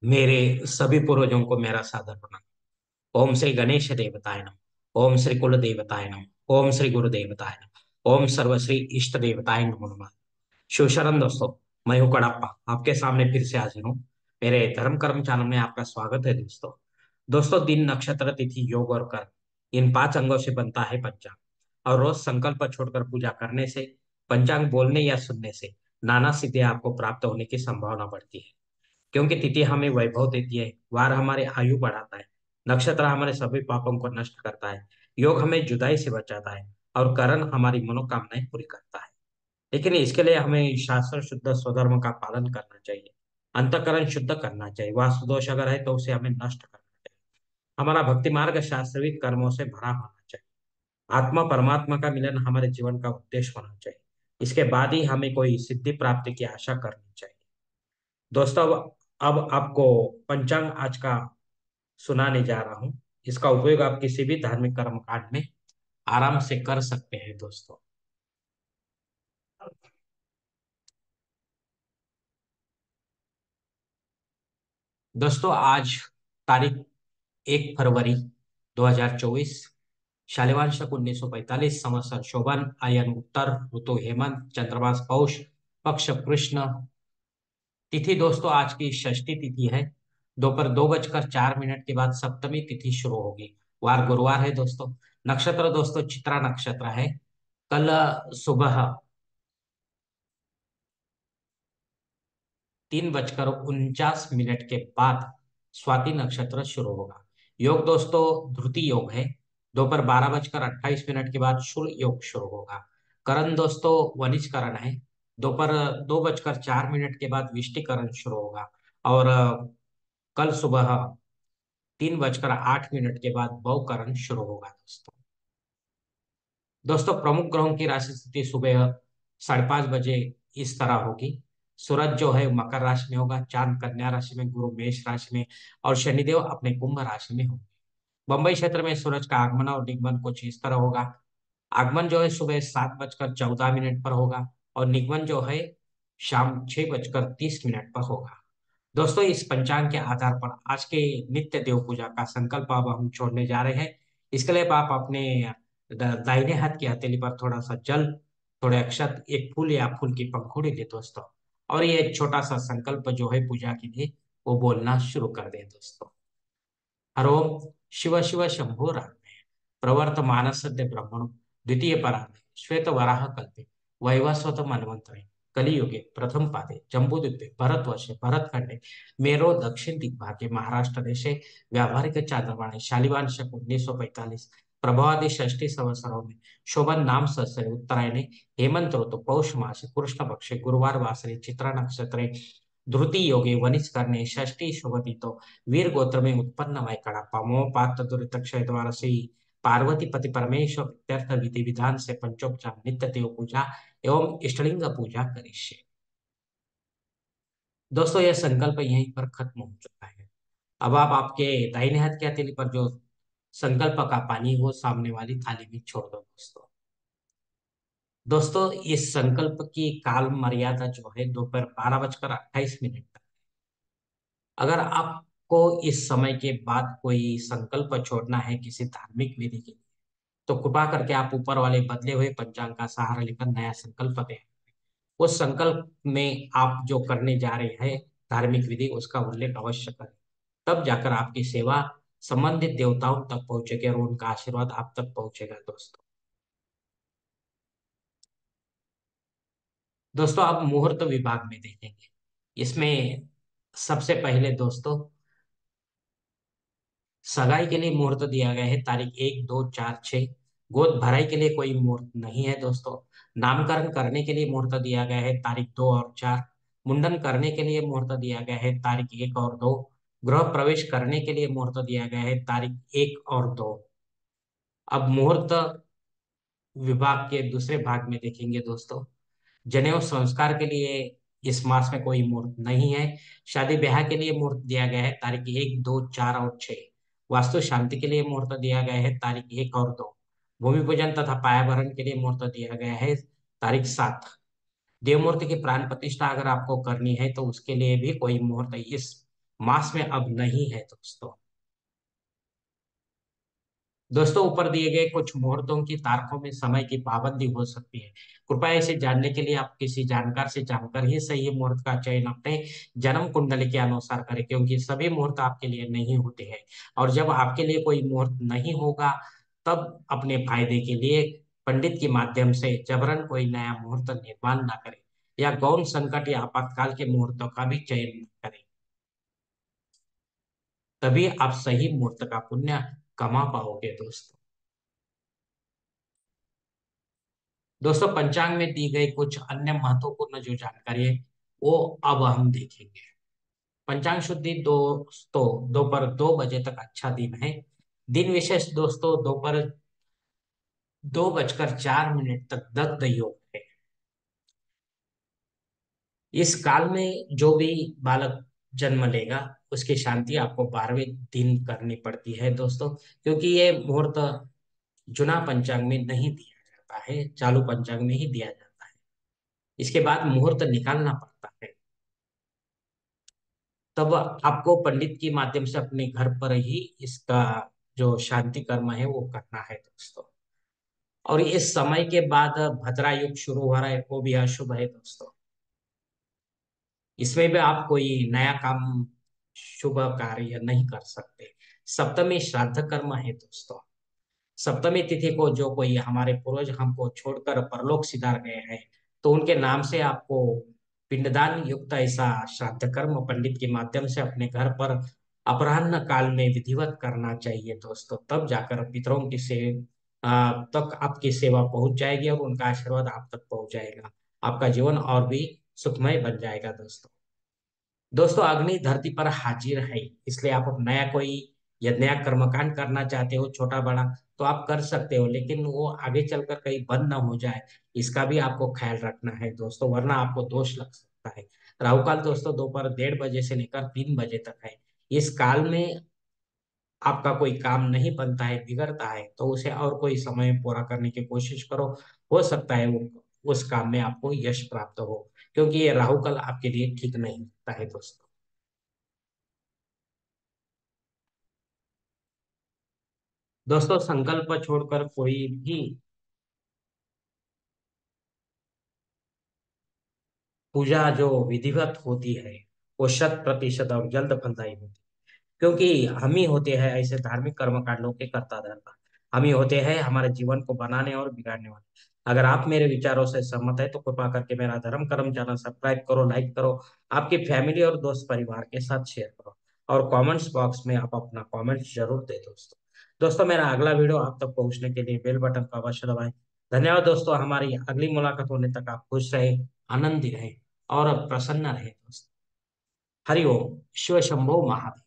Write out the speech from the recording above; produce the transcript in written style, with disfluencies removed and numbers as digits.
मेरे सभी पूर्वजों को मेरा सादर प्रणाम। ओम श्री गणेश देवताय नमः। ओम श्री कुल देवताय नमः। ओम श्री गुरु देवताय नमः। ओम सर्वश्री इष्ट देवताय नमो नमः। शिव शरण दोस्तों, मैं हूँ कड़प्पा, आपके सामने फिर से हाजिर हूँ। मेरे धर्म कर्म चैनल में आपका स्वागत है दोस्तों। दोस्तों, दिन, नक्षत्र, तिथि, योग और कर्म, इन 5 अंगों से बनता है पंचांग। और रोज संकल्प छोड़कर पूजा करने से, पंचांग बोलने या सुनने से नाना सिद्धियां आपको प्राप्त होने की संभावना बढ़ती है। क्योंकि तिथि हमें वैभव देती है, वार हमारे आयु बढ़ाता है, नक्षत्र हमारे सभी पापों को नष्ट करता है, योग हमें जुदाई से बचाता है, और करण हमारी मनोकामनाएं पूरी करता है। लेकिन इसके लिए हमें शास्त्र शुद्ध स्वधर्म का पालन करना चाहिए। अंतःकरण शुद्ध करना चाहिए। वास्तु दोष अगर है तो उसे हमें नष्ट करना चाहिए। हमारा भक्ति मार्ग शास्त्रीय कर्मों से भरा होना चाहिए। आत्मा परमात्मा का मिलन हमारे जीवन का उद्देश्य होना चाहिए। इसके बाद ही हमें कोई सिद्धि प्राप्ति की आशा करनी चाहिए। दोस्तों, अब आपको पंचांग आज का सुनाने जा रहा हूं। इसका उपयोग आप किसी भी धार्मिक कर्म कांड में आराम से कर सकते हैं दोस्तों। दोस्तों, आज तारीख 1 फरवरी 2024, शालिवान शक 1945, संवत्सर शोभन, आयन उत्तर, ऋतु हेमंत, चंद्रमास पौष, पक्ष कृष्ण, तिथि दोस्तों आज की षष्ठी तिथि है। दोपहर 2:04 के बाद सप्तमी तिथि शुरू होगी। वार गुरुवार है दोस्तों। नक्षत्र दोस्तों चित्रा नक्षत्र है। कल सुबह 3:49 के बाद स्वाति नक्षत्र शुरू होगा। योग दोस्तों ध्रुति योग है। दोपहर 12:28 के बाद शूल योग शुरू होगा। करण दोस्तों वनिज करण है। दोपहर 2:04 के बाद विष्टिकरण शुरू होगा। और कल सुबह 3:08 के बाद भवकरण शुरू होगा दोस्तों। दोस्तों, प्रमुख ग्रहों की राशि स्थिति सुबह 5:30 बजे इस तरह होगी। सूरज जो है मकर राशि में होगा, चांद कन्या राशि में, गुरु मेष राशि में, और शनिदेव अपने कुंभ राशि में होंगे। बंबई क्षेत्र में सूरज का आगमन और निगमन कुछ इस तरह होगा। आगमन जो है सुबह 7:14 पर होगा, और निगमन जो है शाम 6:30 पर होगा। दोस्तों, इस पंचांग के आधार पर आज के नित्य देव पूजा का संकल्प अब हम छोड़ने जा रहे हैं। इसके लिए आप अपने दाहिने हाथ की हथेली पर थोड़ा सा जल, थोड़े अक्षत, एक फूल या फूल की पंखुड़ी ले दोस्तों। और ये छोटा सा संकल्प जो है पूजा के लिए, वो बोलना शुरू कर दे दोस्तों। हरोम शिव शिव शंभो रामे, प्रवर्त मानसद्य ब्रह्मणो, द्वितीय परार्धे श्वेत वराह कल्पे, वैवस्वत मन्वंतरे, कलियुगे प्रथम पादे, जम्बूद्वीपे भरतवर्षे भरतखंडे, मेरो दक्षिण दिग्भागे महाराष्ट्र देशे, व्यावहारिक चांद्रमाणे शालिवान शक 1945, प्रभावादि षष्ठी संवत्सरों में शोभन नाम संवत्सरे उत्तरायणे, हेमंत ऋतु पौष मासे कृष्ण पक्षे गुरुवार वासरे चित्रा नक्षत्रे, ध्रुति योगे वनिज करने षष्ठी शुभति तो वीर गोत्र में उत्पन्न मैं कड़प्पा मोह पात्र दुरित क्षय द्वारा से पार्वती पति परमेश्वर प्रत्यर्थ विधि विधान से पंचोपचार नित्य देव पूजा एवं इष्टलिंग पूजा करिष्ये। दोस्तों, यह संकल्प यहीं पर खत्म हो चुका है। अब आप आपके दाहिने हाथ की हथेली पर जो संकल्प का पानी वो सामने वाली थाली में छोड़ दो दोस्तों। दोस्तों, इस संकल्प की काल मर्यादा जो है दोपहर 12:28 तक। अगर आपको इस समय के बाद कोई संकल्प छोड़ना है किसी धार्मिक विधि के लिए, तो कृपा करके आप ऊपर वाले बदले हुए पंचांग का सहारा लेकर नया संकल्प दें। उस संकल्प में आप जो करने जा रहे हैं धार्मिक विधि, उसका उल्लेख अवश्य करें। तब जाकर आपकी सेवा संबंधित देवताओं तक पहुंचेगी और उनका आशीर्वाद आप तक पहुंचेगा दोस्तों। दोस्तों, आप मुहूर्त विभाग में देखेंगे। इसमें सबसे पहले दोस्तों सगाई के लिए मुहूर्त दिया गया है तारीख 1, 2, 4, 6। गोद भराई के लिए कोई मुहूर्त नहीं है दोस्तों। नामकरण करने के लिए मुहूर्त दिया गया है तारीख 2 और 4। मुंडन करने के लिए मुहूर्त दिया गया है तारीख 1 और 2। गृह प्रवेश करने के लिए मुहूर्त दिया गया है तारीख 1 और 2। अब मुहूर्त विभाग के दूसरे भाग में देखेंगे दोस्तों। जनेऊ संस्कार के लिए इस मास में कोई मुहूर्त नहीं है। शादी ब्याह के लिए मुहूर्त दिया गया है तारीख 1, 2, 4 और 6। वास्तु शांति के लिए मुहूर्त दिया गया है तारीख 1 और 2। भूमि पूजन तथा पायाभरण के लिए मुहूर्त दिया गया है तारीख 7। देव मूर्ति की प्राण प्रतिष्ठा अगर आपको करनी है तो उसके लिए भी कोई मुहूर्त इस मास में अब नहीं है दोस्तों। दोस्तों, ऊपर दिए गए कुछ मुहूर्तों की तारीखों में समय की पाबंदी हो सकती है। कृपया इसे जानने के लिए आप किसी जानकार से जानकर ही सही मुहूर्त का चयन अपने जन्म कुंडली के अनुसार करें, क्योंकि सभी मुहूर्त आपके लिए नहीं होते हैं। और जब आपके लिए कोई मुहूर्त नहीं होगा, तब अपने फायदे के लिए पंडित के माध्यम से जबरन कोई नया मुहूर्त निर्माण न करें, या गौण संकट या आपातकाल के मुहूर्तों का भी चयन न करें। तभी आप सही मुहूर्त का पुण्य कमा पाओगे दोस्तों। दोस्तों, पंचांग में दी गई कुछ अन्य महत्वपूर्ण जो जानकारी है, वो अब हम देखेंगे। पंचांग शुद्धि दोस्तों, दोपहर 2 बजे तक अच्छा दिन है। दिन विशेष दोस्तों, दोपहर 2:04 तक दत्त योग है। इस काल में जो भी बालक जन्म लेगा, उसकी शांति आपको 12वें दिन करनी पड़ती है दोस्तों, क्योंकि ये मुहूर्त जुना पंचांग में नहीं दिया जाता है, चालू पंचांग में ही दिया जाता है। इसके बाद मुहूर्त निकालना पड़ता है। तब आपको पंडित के माध्यम से अपने घर पर ही इसका जो शांति कर्म है वो करना है दोस्तों। और इस समय के बाद भद्रा युग शुरू हो रहा है, वो भी अशुभ है दोस्तों। इसमें भी आप कोई नया काम, शुभ कार्य नहीं कर सकते। सप्तमी श्राद्ध कर्म है दोस्तों। सप्तमी तिथि को जो कोई हमारे पूर्वज हमको छोड़कर परलोक सिधार गए हैं, तो उनके नाम से आपको पिंडदान युक्त ऐसा श्राद्ध कर्म पंडित के माध्यम से अपने घर पर अपराह्न काल में विधिवत करना चाहिए दोस्तों। तब जाकर पितरों की तक आपकी सेवा पहुंच जाएगी, और उनका आशीर्वाद आप तक पहुंच जाएगा। आपका जीवन और भी सुखमय बन जाएगा दोस्तों। दोस्तों, अग्नि धरती पर हाजिर है, इसलिए आप अब नया कोई या नया कर्मकांड करना चाहते हो, छोटा बड़ा, तो आप कर सकते हो, लेकिन वो आगे चलकर कहीं बंद ना हो जाए, इसका भी आपको ख्याल रखना है दोस्तों, वरना आपको दोष लग सकता है। राहु काल दोस्तों, दोपहर 1:30 से लेकर 3 बजे तक है। इस काल में आपका कोई काम नहीं बनता है, बिगड़ता है, तो उसे और कोई समय में पूरा करने की कोशिश करो। हो सकता है वो उस काम में आपको यश प्राप्त हो, क्योंकि ये राहु काल आपके लिए ठीक नहीं होता है दोस्तों। दोस्तों, संकल्प छोड़कर कोई भी पूजा जो विधिवत होती है, वो 100% और जल्द फलदायी होती है, क्योंकि हम ही होते हैं ऐसे धार्मिक कर्म कांडों के कर्ता धर्ता। हम ही होते हैं हमारे जीवन को बनाने और बिगाड़ने वाले। अगर आप मेरे विचारों से सहमत है, तो कृपा करके मेरा धर्म कर्म चैनल सब्सक्राइब करो, लाइक करो, आपकी फैमिली और दोस्त परिवार के साथ शेयर करो, और कमेंट्स बॉक्स में आप अपना कमेंट जरूर दे दोस्तों। दोस्तों, मेरा अगला वीडियो आप तक पहुंचने के लिए बेल बटन का अवश्य दबाएं। धन्यवाद दोस्तों। हमारी अगली मुलाकात होने तक आप खुश रहे, आनंदित रहे और प्रसन्न रहे दोस्तों। हरि ओम। शिव शंभो महादेव।